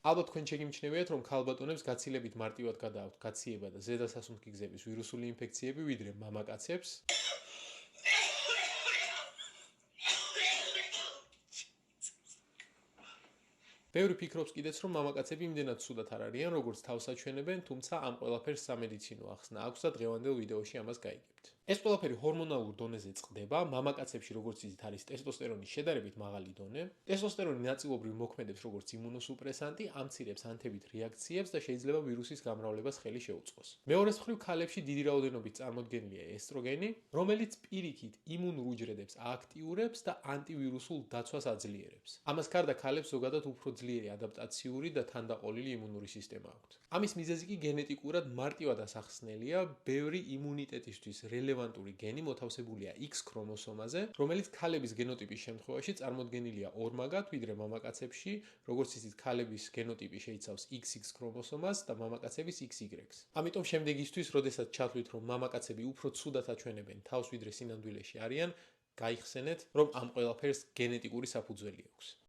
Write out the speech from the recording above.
ალბათ თქვენ შეგიმჩნევიათ, რომ ქალბატონებს გაცილებით მარტივად გადააქვთ გაციება და ზედასასუნთქი გზების ვირუსული ინფექციები, ვიდრე მამაკაცებს. ბევრი ფიქრობს კიდეც, რომ მამაკაცები იმდენად ცუდად არ არიან, როგორც თავს აჩვენებენ, თუმცა ამ ყველაფერს სამედიცინო ახსნა აქვს და დღევანდელ ვიდეოში ამას გაიგებთ. ეს ყველაფერი ჰორმონალურ დონეზე წყდება, მამაკაცებში როგორც იცით არის ტესტოსტერონის შედარებით მაღალი დონე. ტესტოსტერონი ნაწილობრივ მოქმედებს როგორც იმუნოსუპრესანტი, ამცირებს ანთებით რეაქციებს და შეიძლება ვირუსის გამრავლებას ხელი შეუწყოს. მეორეს მხრივ, ქალებში დიდი რაოდენობით წარმოდგენილია ესტროგენი, რომელიც პირიქით იმუნურ უჯრედებს ააქტიურებს და ანტივირუსულ დაცვას აძლიერებს. ამას გარდა ქალებს ზოგადად უფრო ძლიერი ადაპტაციური და თანდაყოლილი იმუნური სისტემა აქვთ. ამის მიზეზი კი გენეტიკურად მარტივად ასახსნელია, ბევრი იმუნიტეტისთვის რელევანტური გენი მოთავსებულია X ქრომოსომაზე, რომელიც ქალების გენოტიპის შემთხვევაში წარმოდგენილია ორმაგად, ვიდრე მამაკაცებში, როგორც იცით, ქალების გენოტიპი შეიცავს XX ქრომოსომას და მამაკაცების XY-ს. ამიტომ შემდეგისთვის, როდესაც ჩათვლით, რომ მამაკაცები უფრო ცუდად აჩვენებენ თავს, ვიდრე სინამდვილეში არიან, გაიხსენეთ, რომ ამ ყველაფერს გენეტიკური საფუძველი აქვს.